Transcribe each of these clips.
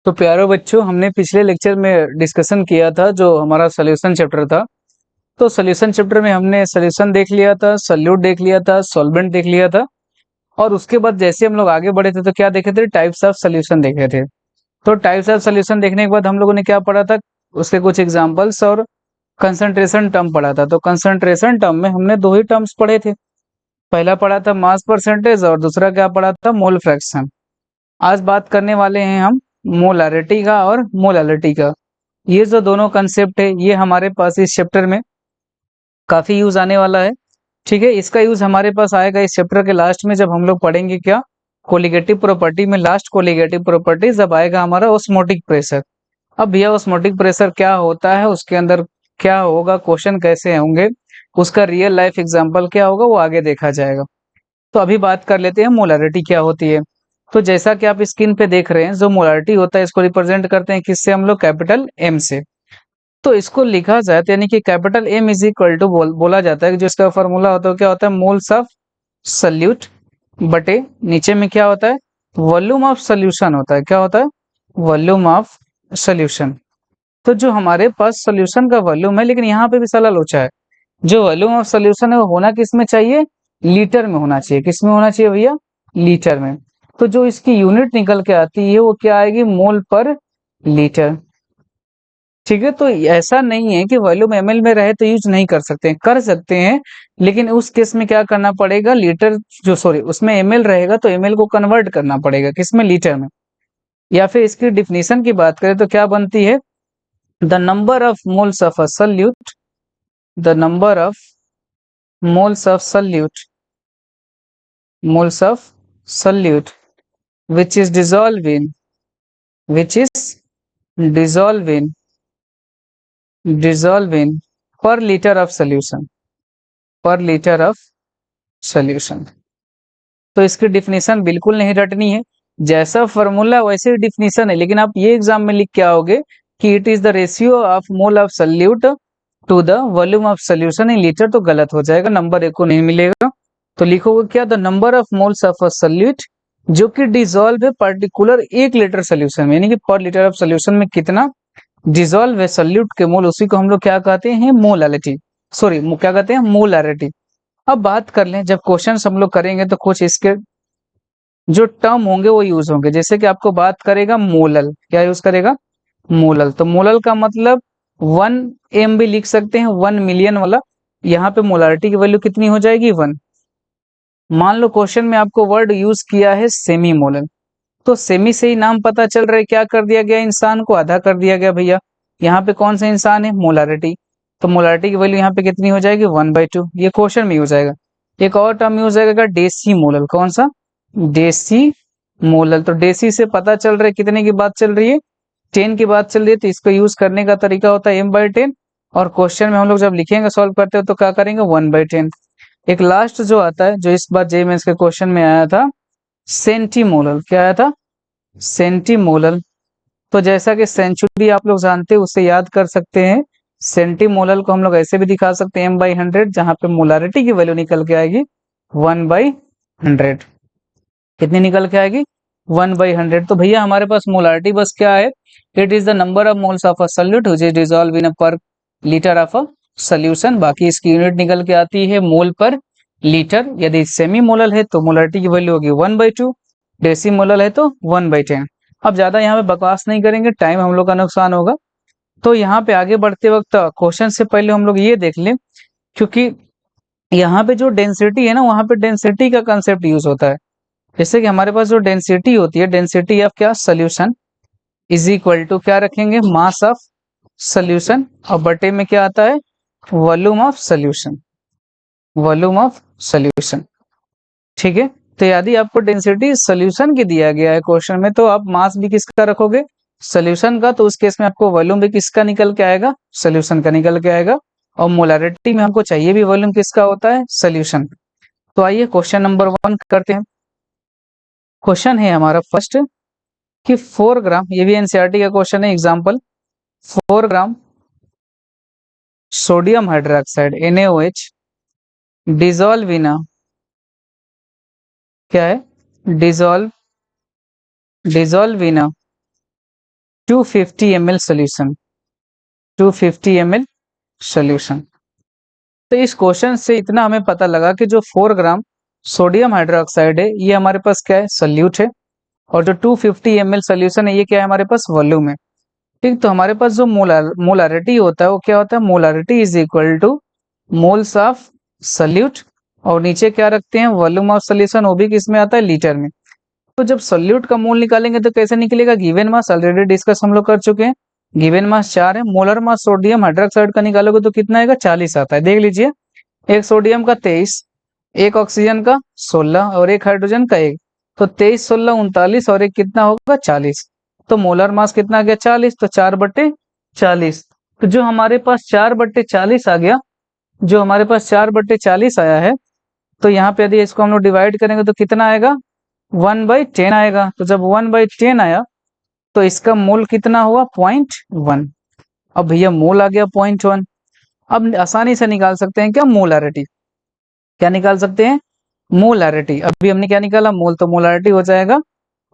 तो प्यारे बच्चों, हमने पिछले लेक्चर में डिस्कशन किया था जो हमारा सॉल्यूशन चैप्टर था। तो सॉल्यूशन चैप्टर में हमने सॉल्यूशन देख लिया था, सॉल्यूट देख लिया था, सॉल्वेंट देख लिया था। और उसके बाद जैसे हम लोग आगे बढ़े थे तो क्या देखे थे? टाइप्स ऑफ सॉल्यूशन देखे थे। तो टाइप्स ऑफ सॉल्यूशन देखने के बाद हम लोगों ने क्या पढ़ा था? उसके कुछ एग्जांपल्स और कंसंट्रेशन टर्म पढ़ा था। तो कंसंट्रेशन टर्म में हमने दो ही टर्म्स पढ़े थे। पहला पढ़ा था मास परसेंटेज और दूसरा क्या पढ़ा था? Mole fraction. आज बात करने वाले हैं हम मोलारिटी का और मोलालिटी का। ये जो दोनों कंसेप्ट है ये हमारे पास इस चैप्टर में काफी यूज आने वाला है। ठीक है, इसका यूज हमारे पास आएगा इस चैप्टर के लास्ट में, जब हम लोग पढ़ेंगे क्या? कोलिगेटिव प्रॉपर्टी में लास्ट कोलिगेटिव प्रॉपर्टी जब आएगा हमारा ऑस्मोटिक प्रेशर। अब भैया ऑस्मोटिक प्रेशर क्या होता है, उसके अंदर क्या होगा, क्वेश्चन कैसे होंगे, उसका रियल लाइफ एग्जांपल क्या होगा, वो आगे देखा जाएगा। तो अभी बात कर लेते हैं मोलारिटी क्या होती है। तो जैसा कि आप स्क्रीन पे देख रहे हैं, जो मोलारिटी होता है इसको रिप्रेजेंट करते हैं किससे? हम लोग कैपिटल एम से। तो इसको लिखा जाए तो यानी कि capital M is equal to बोला जाता है कि जो इसका फॉर्मूला होता है क्या होता है? मोल्स ऑफ सल्यूट बटे नीचे में क्या होता है? वॉल्यूम ऑफ सोल्यूशन होता है। क्या होता है? Volume of solution. तो जो हमारे पास सोल्यूशन का वॉल्यूम है, लेकिन यहाँ पे भी साला लोचा है। जो वॉल्यूम ऑफ सोल्यूशन है वो होना किस में चाहिए? लीटर में होना चाहिए। किस में होना चाहिए भैया? लीटर में। तो जो इसकी यूनिट निकल के आती है वो क्या आएगी? मोल पर लीटर। ठीक है, तो ऐसा नहीं है कि वॉल्यूम एमएल में रहे तो यूज नहीं कर सकते, कर सकते हैं। लेकिन उस केस में क्या करना पड़ेगा? लीटर जो सॉरी उसमें एमएल रहेगा तो एमएल को कन्वर्ट करना पड़ेगा किसमें? लीटर में। या फिर इसकी डिफिनीशन की बात करें तो क्या बनती है? The number of moles of a solute, the number of moles of solute, moles of solute which is dissolved in, which is dissolved in, dissolved in per liter of solution, per liter of solution। तो इसकी definition बिल्कुल नहीं रटनी है, जैसा formula वैसे ही definition है। लेकिन आप ये एग्जाम में लिख के आओगे कि it is the ratio of mole of solute to the volume of solution in litre, तो गलत हो जाएगा, नंबर एक को नहीं मिलेगा। तो लिखोगे क्या? The number of moles of a solute जो कि डिजोल्व है पर्टिकुलर 1 लीटर सोल्यूशन में, यानी कि पर लीटर ऑफ सोल्यूशन में कितना डिजोल्व है सल्यूट के मोल, उसी को हम लोग क्या कहते हैं? मोलालिटी। सॉरी क्या कहते हैं? मोलारिटी। अब बात कर लें, जब क्वेश्चन हम लोग करेंगे तो कुछ इसके जो टर्म होंगे वो यूज होंगे। जैसे कि आपको बात करेगा मोलल, क्या यूज करेगा? मोलल। तो मोलल का मतलब 1 m भी लिख सकते हैं, 1 मिलियन वाला। यहाँ पे मोलारिटी की वैल्यू कितनी हो जाएगी? 1। मान लो क्वेश्चन में आपको वर्ड यूज किया है सेमी मोलल, तो सेमी से ही नाम पता चल रहा है क्या कर दिया गया? इंसान को आधा कर दिया गया भैया। यहाँ पे कौन सा इंसान है? मोलारिटी। तो मोलारिटी की वैल्यू यहाँ पे कितनी हो जाएगी? 1/2। ये क्वेश्चन में यूज आएगा। एक और टर्म यूज आएगा डेसी मोलल। कौन सा? Deci molal. तो डेसी से पता चल रहा है कितने की बात चल रही है? 10 की बात चल रही है। तो इसको यूज करने का तरीका होता है m/10। और क्वेश्चन में हम लोग जब लिखेंगे सॉल्व करते हो तो क्या करेंगे? 1/10। एक लास्ट जो आता है, जो इस बार जेईई मेंस के क्वेश्चन में आया था, सेंटीमोलल। क्या आया था? सेंटीमोलल। तो जैसा कि सेंचुरी आप लोग जानते हैं उससे याद कर सकते हैं, सेंटीमोलल को हम लोग ऐसे भी दिखा सकते हैं m/100, जहां पे मोलारिटी की वैल्यू निकल के आएगी 1/100। कितनी निकल के आएगी? 1/100। तो भैया हमारे पास मोलारिटी बस क्या है? It is the number of moles of a solute which is dissolve in a per litre of a solution. बाकी इसकी यूनिट निकल के आती है मोल पर लीटर। यदि सेमी मोलल है तो मोलारिटी की वैल्यू होगी 1/2, डेसी मोलल है तो 1/10। अब ज्यादा यहाँ पे बकवास नहीं करेंगे, टाइम हम लोग का नुकसान होगा। तो यहाँ पे आगे बढ़ते वक्त क्वेश्चन से पहले हम लोग ये देख लें, क्योंकि यहाँ पे जो डेंसिटी है ना, वहाँ पे डेंसिटी का कंसेप्ट यूज होता है। जैसे कि हमारे पास जो डेंसिटी होती है, डेंसिटी ऑफ क्या? सोल्यूशन इज इक्वल टू क्या रखेंगे? Mass of solution. और बटे में क्या आता है? Volume of solution, volume of solution. ठीक है, तो यदि आपको डेंसिटी सोल्यूशन की दिया गया है क्वेश्चन में, तो आप मास भी किसका रखोगे? सोल्यूशन का। तो उस केस में आपको वॉल्यूम भी किसका निकल के आएगा? सोल्यूशन का निकल के आएगा। और मोलारिटी में हमको चाहिए भी वॉल्यूम किसका होता है? सोल्यूशन। तो आइए क्वेश्चन नंबर 1 करते हैं। क्वेश्चन है हमारा फर्स्ट कि 4 ग्राम, ये भी एनसीईआरटी का क्वेश्चन है example, 4 gram sodium hydroxide NaOH dissolve in क्या है? Dissolve in 250 ml solution, 250 ml solution. तो इस क्वेश्चन से इतना हमें पता लगा कि जो 4 ग्राम सोडियम हाइड्रोक्साइड है ये हमारे पास क्या है, सल्यूट है, और जो 250 ml सोल्यूशन है ये क्या है, हमारे पास वॉल्यूम है। ठीक, तो हमारे पास जो मोलारिटी होता है वो क्या होता है, molarity is equal two moles of solute, और नीचे क्या रखते हैं, वॉल्यूम ऑफ सोल्यूशन, वो भी किस में आता है, लीटर में। तो जब सॉल्यूट का मोल निकालेंगे तो कैसे निकलेगा, गिवन मास ऑलरेडी डिस्कस हम लोग कर चुके हैं, गिवन मास 4 है, मोलर मास सोडियम हाइड्रोक्साइड का निकालोगे तो कितना आएगा, 40 आता है। देख लीजिए, एक सोडियम का 23, एक ऑक्सीजन का 16 और एक हाइड्रोजन का 1, तो 23 16 39 और एक कितना होगा, 40। तो मोलर मास कितना आ गया, 40, तो 4/40। तो जो हमारे पास 4/40 आ गया, जो हमारे पास 4/40 आया है, तो यहाँ पे यदि इसको हम लोग डिवाइड करेंगे तो कितना आएगा, 1/10 आएगा। तो जब 1/10 आया तो इसका मोल कितना हुआ, 0.1। अब भैया मोल आ गया 0.1, अब आसानी से निकाल सकते हैं क्या, मोलारिटी। क्या निकाल सकते हैं, मोलारिटी। अभी हमने क्या निकाला, मोल, तो मोलारिटी हो जाएगा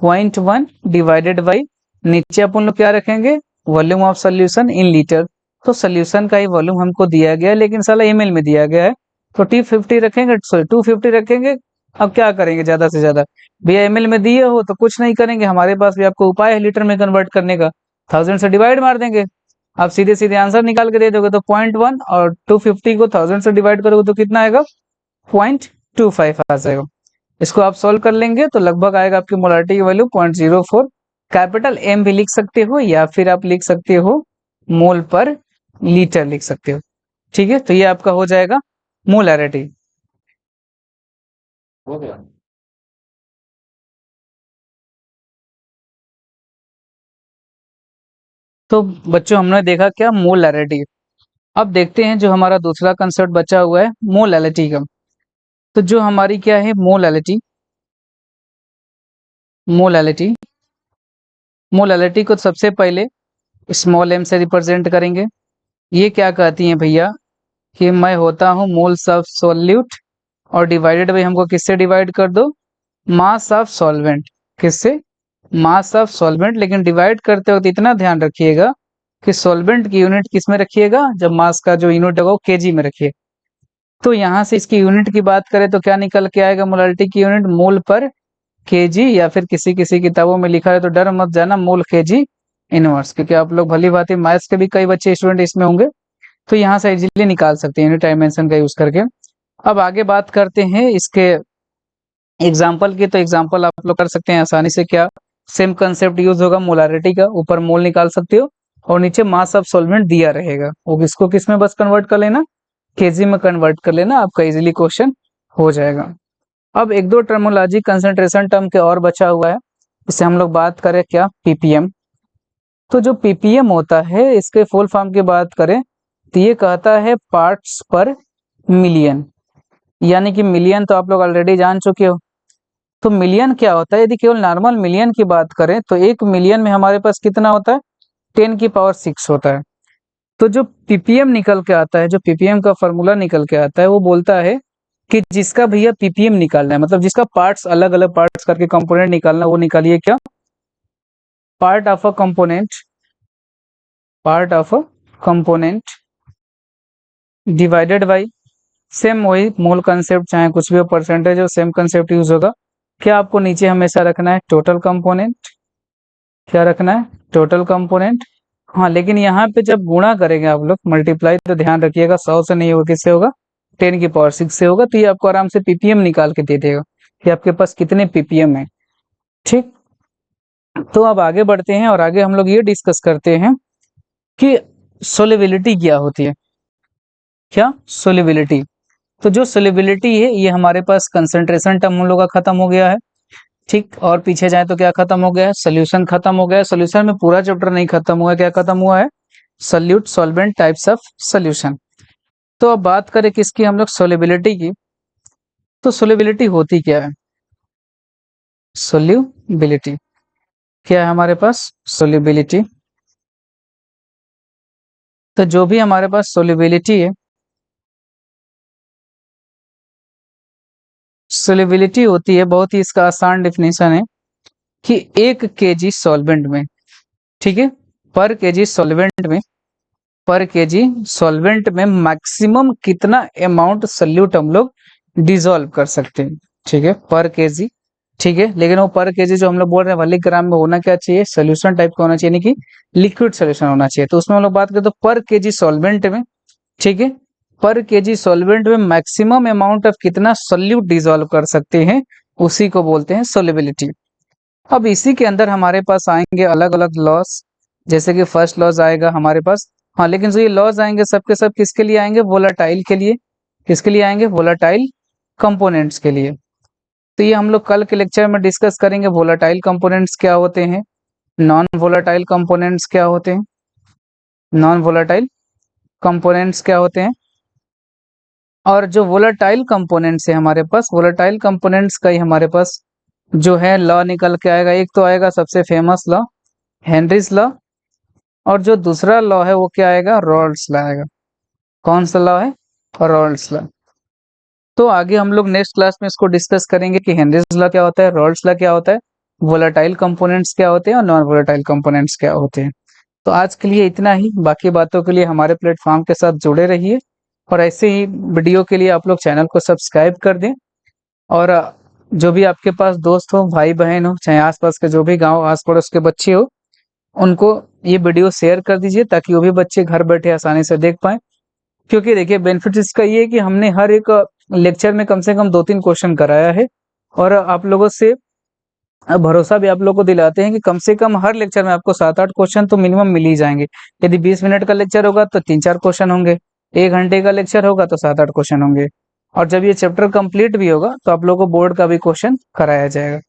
0.1 डिवाइडेड बाई, नीचे अपन लोग क्या रखेंगे, volume of solution in litre. तो सोल्यूशन का ही वॉल्यूम हमको दिया गया है, लेकिन साला एमएल में दिया गया है, तो T50 रखेंगे, सॉरी 250 रखेंगे। अब क्या करेंगे, ज्यादा से ज्यादा, भैया एमएल में दिए हो तो कुछ नहीं करेंगे, हमारे पास भी आपको उपाय है लीटर में कन्वर्ट करने का, 1000 से डिवाइड मार देंगे। आप सीधे सीधे आंसर निकाल के दे दोगे, तो 0.1 और 250 को 1000 से डिवाइड करोगे तो कितना आएगा, 0.25 आ जाएगा। इसको आप सॉल्व कर लेंगे तो लगभग आएगा आपकी मोलारिटी की वैल्यू 0.04। कैपिटल एम भी लिख सकते हो या फिर आप लिख सकते हो मोल पर लीटर लिख सकते हो। ठीक है, तो ये आपका हो जाएगा मोलारिटी। हो गया। तो बच्चों हमने देखा क्या, मोलारिटी। अब देखते हैं जो हमारा दूसरा कंसेप्ट बचा हुआ है, मोलालिटी का। तो जो हमारी क्या है, मोलालिटी, मोलालिटी, मोलालिटी को सबसे पहले स्मॉल एम से रिप्रेजेंट करेंगे। ये क्या कहती हैं भैया, कि मैं होता हूँ मोल्स ऑफ सॉल्यूट, और डिवाइडेड बाई हमको किससे डिवाइड कर दो, मास ऑफ सॉल्वेंट। किससे, मास ऑफ सॉल्वेंट। लेकिन डिवाइड करते वक्त इतना ध्यान रखिएगा कि सॉल्वेंट की यूनिट किस में रखिएगा, जब मास का जो यूनिट होगा वो केजी में रखिए। तो यहाँ से इसकी यूनिट की बात करें तो क्या निकल के आएगा, मोलारिटी की यूनिट मोल पर केजी, या फिर किसी किसी किताबों में लिखा है तो डर मत जाना, मोल केजी इनवर्स, क्योंकि आप लोग भली भांति मैथ्स के भी कई बच्चे स्टूडेंट इसमें होंगे, तो यहाँ से इजीली निकाल सकते हैं यूनिट डायमेंशन का यूज करके। अब आगे बात करते हैं इसके एग्जाम्पल की। तो एग्जाम्पल आप लोग कर सकते हैं आसानी से, क्या सेम कंसेप्ट यूज होगा, मोलारिटी का, ऊपर मोल निकाल सकते हो और नीचे मास ऑफ सॉल्वेंट दिया रहेगा, वो इसको किस में बस कन्वर्ट कर लेना, केजी में कन्वर्ट कर लेना, आपका इजीली क्वेश्चन हो जाएगा। अब एक दो टर्मोलॉजी कंसंट्रेशन टर्म के और बचा हुआ है, इससे हम लोग बात करें क्या, पीपीएम। तो जो पीपीएम होता है इसके फुल फॉर्म की बात करें तो ये कहता है पार्ट्स पर मिलियन, यानी कि मिलियन तो आप लोग ऑलरेडी जान चुके हो। तो मिलियन क्या होता है, यदि केवल नॉर्मल मिलियन की बात करें तो एक मिलियन में हमारे पास कितना होता है, 10⁶ होता है। तो जो पीपीएम निकल के आता है, जो पीपीएम का फॉर्मूला निकल के आता है, वो बोलता है कि जिसका भैया पीपीएम निकालना है, मतलब जिसका पार्ट्स अलग अलग पार्ट्स करके कंपोनेंट निकालना, वो निकालिए क्या, part of a component, part of a component divided by, same वही मोल कंसेप्ट, चाहे कुछ भी हो परसेंटेज हो, सेम कंसेप्ट यूज होगा। क्या आपको नीचे हमेशा रखना है, टोटल कंपोनेंट। क्या रखना है, टोटल कंपोनेंट। हाँ, लेकिन यहाँ पे जब गुणा करेंगे आप लोग, मल्टीप्लाई, तो ध्यान रखिएगा 100 से नहीं होगा, किससे होगा, 10⁶ से होगा। तो ये आपको आराम से पीपीएम निकाल के दे देगा कि आपके पास कितने पीपीएम है। ठीक, तो अब आगे बढ़ते हैं और आगे हम लोग ये डिस्कस करते हैं कि सोलिबिलिटी क्या होती है। क्या, सोलिबिलिटी। तो जो सोलिबिलिटी है ये हमारे पास कंसंट्रेशन टर्म हम लोग का खत्म हो गया है। ठीक, और पीछे जाए तो क्या खत्म हो गया है, सोल्यूशन खत्म हो गया है। सोल्यूशन में पूरा चैप्टर नहीं खत्म हुआ है, क्या खत्म हुआ है, solute solvent types of solution. तो अब बात करें किसकी, हम लोग सोलिबिलिटी की। तो सोलिबिलिटी होती क्या है, सोल्यूबिलिटी क्या है हमारे पास, सोलिबिलिटी। तो जो भी हमारे पास सोलिबिलिटी है, सोलिबिलिटी होती है, बहुत ही इसका आसान डेफिनेशन है कि 1 kg सॉल्वेंट में, ठीक है, पर केजी सॉल्वेंट में मैक्सिमम कितना अमाउंट सॉल्यूट हम लोग डिसॉल्व कर सकते हैं, ठीक है, पर केजी, ठीक है। लेकिन वो पर केजी जो हम लोग बोल रहे हैं मिलीग्राम में होना क्या चाहिए, सोल्यूशन टाइप का होना चाहिए, यानी कि लिक्विड सोल्यूशन होना चाहिए। तो उसमें हम लोग बात करें तो पर केजी सॉल्वेंट में, ठीक है, पर केजी सॉल्वेंट में मैक्सिमम अमाउंट ऑफ कितना सोल्यूट डिसॉल्व कर सकते हैं, उसी को बोलते हैं सोल्युबिलिटी। अब इसी के अंदर हमारे पास आएंगे अलग अलग लॉस, जैसे कि फर्स्ट लॉस आएगा हमारे पास, हाँ लेकिन जो ये लॉस आएंगे सबके सब किसके लिए आएंगे, वोलाटाइल के लिए, किसके लिए आएंगे, वोलाटाइल कंपोनेंट्स के लिए। तो ये हम लोग कल के लेक्चर में डिस्कस करेंगे, वोलाटाइल कंपोनेंट्स क्या होते हैं, नॉन वोलाटाइल कंपोनेंट्स क्या होते हैं, नॉन वोलाटाइल कंपोनेंट्स क्या होते हैं, और जो वोलाटाइल कंपोनेंट्स है हमारे पास, वोलाटाइल कंपोनेंट्स का ही हमारे पास जो है लॉ निकल के आएगा। एक तो आएगा सबसे फेमस लॉ हेनरीज लॉ, और जो दूसरा लॉ है वो क्या आएगा, रॉल्स लॉ आएगा। कौन सा लॉ है, रॉल्स लॉ। तो आगे हम लोग नेक्स्ट क्लास में इसको डिस्कस करेंगे कि हेनरीज लॉ क्या होता है, रॉल्स लॉ क्या होता है, वोलाटाइल कंपोनेंट्स क्या होते हैं और नॉन वोलाटाइल कंपोनेंट्स क्या होते हैं। तो आज के लिए इतना ही, बाकी बातों के लिए हमारे प्लेटफॉर्म के साथ जुड़े रहिए, और ऐसे ही वीडियो के लिए आप लोग चैनल को सब्सक्राइब कर दें। और जो भी आपके पास दोस्त हो, भाई बहन हो, चाहे आसपास के जो भी गांव आस पड़ोस के बच्चे हो, उनको ये वीडियो शेयर कर दीजिए ताकि वो भी बच्चे घर बैठे आसानी से देख पाएं। क्योंकि देखिए बेनिफिट इसका ये है कि हमने हर एक लेक्चर में कम से कम 2-3 क्वेश्चन कराया है, और आप लोगों से भरोसा भी आप लोगों को दिलाते हैं कि कम से कम हर लेक्चर में आपको 7-8 क्वेश्चन तो मिनिमम मिल ही जाएंगे। यदि 20 मिनट का लेक्चर होगा तो 3-4 क्वेश्चन होंगे, 1 घंटे का लेक्चर होगा तो 7-8 क्वेश्चन होंगे, और जब ये चैप्टर कंप्लीट भी होगा तो आप लोगों को बोर्ड का भी क्वेश्चन कराया जाएगा।